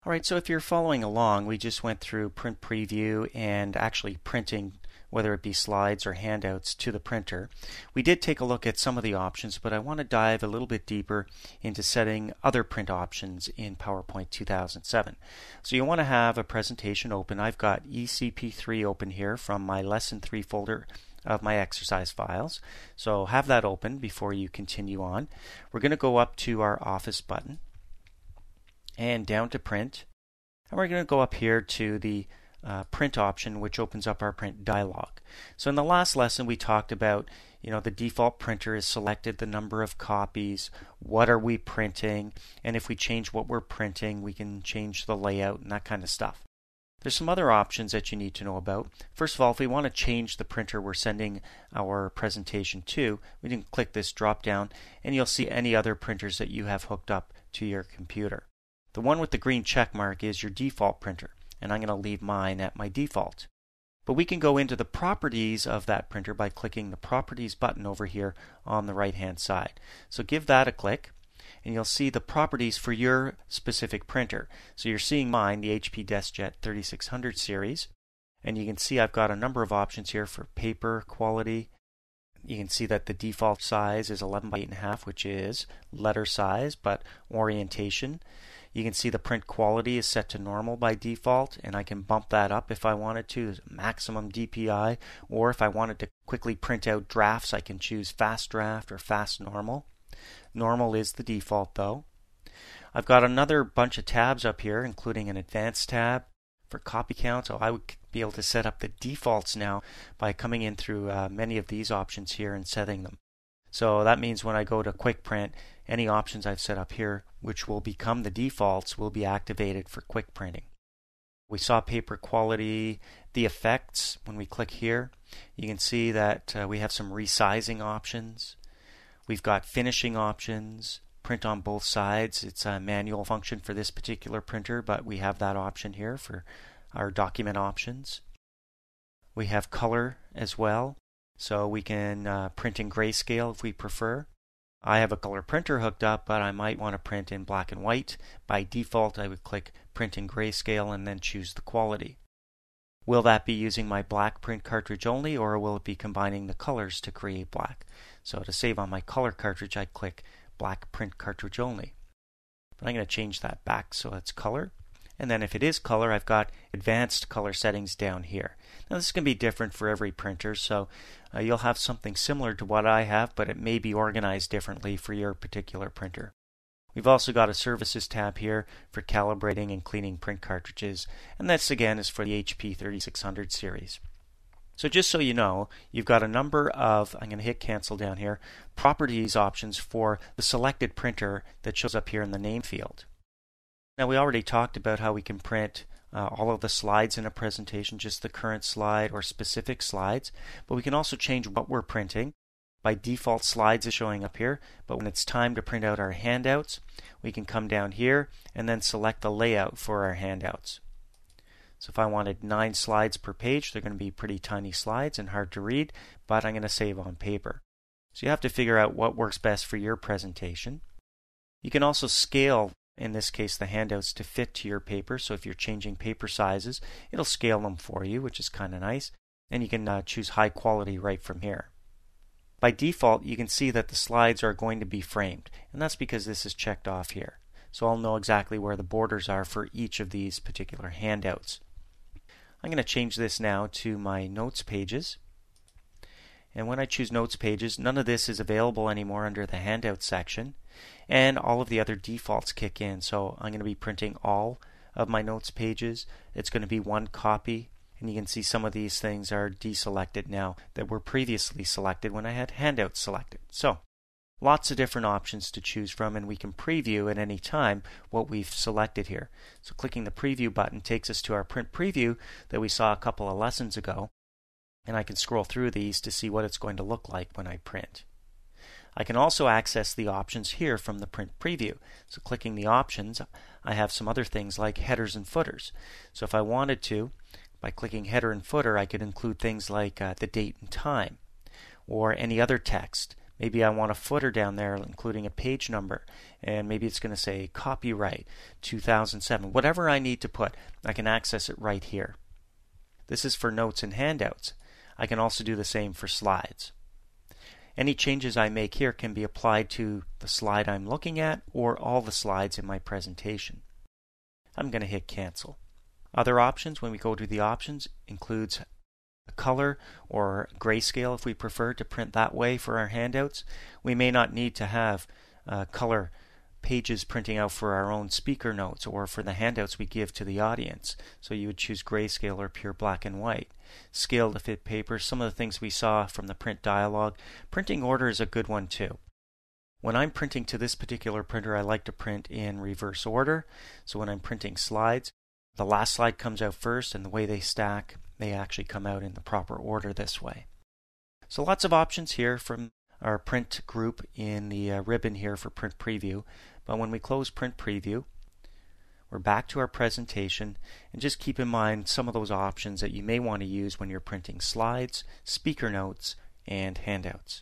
All right, so if you're following along, we just went through print preview and actually printing, whether it be slides or handouts, to the printer. We did take a look at some of the options, but I want to dive a little bit deeper into setting other print options in PowerPoint 2007. So you want to have a presentation open. I've got ECP3 open here from my Lesson 3 folder of my exercise files. So have that open before you continue on. We're going to go up to our Office button and down to print, and we're going to go up here to the print option, which opens up our print dialog. So in the last lesson we talked about, the default printer is selected, the number of copies, what are we printing, and if we change what we're printing we can change the layout and that kind of stuff. There's some other options that you need to know about. First of all, if we want to change the printer we're sending our presentation to, we can click this drop down and you'll see any other printers that you have hooked up to your computer. The one with the green check mark is your default printer, and I'm going to leave mine at my default. But we can go into the properties of that printer by clicking the Properties button over here on the right hand side. So give that a click, and you'll see the properties for your specific printer. So you're seeing mine, the HP DeskJet 3600 series, and you can see I've got a number of options here for paper quality. You can see that the default size is 11 by 8.5, which is letter size, but orientation. You can see the print quality is set to normal by default, and I can bump that up if I wanted to, maximum DPI, or if I wanted to quickly print out drafts, I can choose fast draft or fast normal. Normal is the default though. I've got another bunch of tabs up here, including an advanced tab for copy count, so I would be able to set up the defaults now by coming in through many of these options here and setting them. So that means when I go to quick print, any options I've set up here, which will become the defaults, will be activated for quick printing. We saw paper quality, the effects. When we click here, you can see that we have some resizing options. We've got finishing options, print on both sides. It's a manual function for this particular printer, but we have that option here for our document options. We have color as well, so we can print in grayscale if we prefer. I have a color printer hooked up, but I might want to print in black and white. By default, I would click print in grayscale and then choose the quality. Will that be using my black print cartridge only, or will it be combining the colors to create black? So to save on my color cartridge, I click black print cartridge only. But I'm going to change that back so it's color. And then if it is color, I've got advanced color settings down here. Now this can be different for every printer, so you'll have something similar to what I have, but it may be organized differently for your particular printer. We've also got a services tab here for calibrating and cleaning print cartridges, and this again is for the HP 3600 series. So just so you know, you've got a number of, I'm going to hit cancel down here, properties options for the selected printer that shows up here in the name field. Now we already talked about how we can print all of the slides in a presentation, just the current slide or specific slides, but we can also change what we're printing. By default, slides is showing up here, but when it's time to print out our handouts, we can come down here and then select the layout for our handouts. So if I wanted 9 slides per page, they're going to be pretty tiny slides and hard to read, but I'm going to save on paper. So you have to figure out what works best for your presentation. You can also scale, in this case, the handouts to fit to your paper. So if you're changing paper sizes, it'll scale them for you, which is kind of nice. And you can choose high quality right from here. By default, you can see that the slides are going to be framed, and that's because this is checked off here. So I'll know exactly where the borders are for each of these particular handouts. I'm going to change this now to my notes pages. And when I choose notes pages, none of this is available anymore under the handout section, and all of the other defaults kick in. So I'm going to be printing all of my notes pages. It's going to be one copy, and you can see some of these things are deselected now that were previously selected when I had handouts selected. So lots of different options to choose from, and we can preview at any time what we've selected here. So clicking the preview button takes us to our print preview that we saw a couple of lessons ago, and I can scroll through these to see what it's going to look like when I print. I can also access the options here from the print preview. So clicking the options, I have some other things like headers and footers. So if I wanted to, by clicking header and footer, I could include things like the date and time, or any other text. Maybe I want a footer down there including a page number, and maybe it's going to say copyright 2007. Whatever I need to put, I can access it right here. This is for notes and handouts. I can also do the same for slides. Any changes I make here can be applied to the slide I'm looking at or all the slides in my presentation. I'm going to hit cancel. Other options when we go to the options includes a color or grayscale if we prefer to print that way for our handouts. We may not need to have color pages printing out for our own speaker notes or for the handouts we give to the audience. So you would choose grayscale or pure black and white. Scale to fit paper, some of the things we saw from the print dialogue. Printing order is a good one too. When I'm printing to this particular printer, I like to print in reverse order. So when I'm printing slides, the last slide comes out first, and the way they stack, they actually come out in the proper order this way. So lots of options here from our print group in the ribbon here for print preview. But when we close print preview, we're back to our presentation, and just keep in mind some of those options that you may want to use when you're printing slides, speaker notes, and handouts.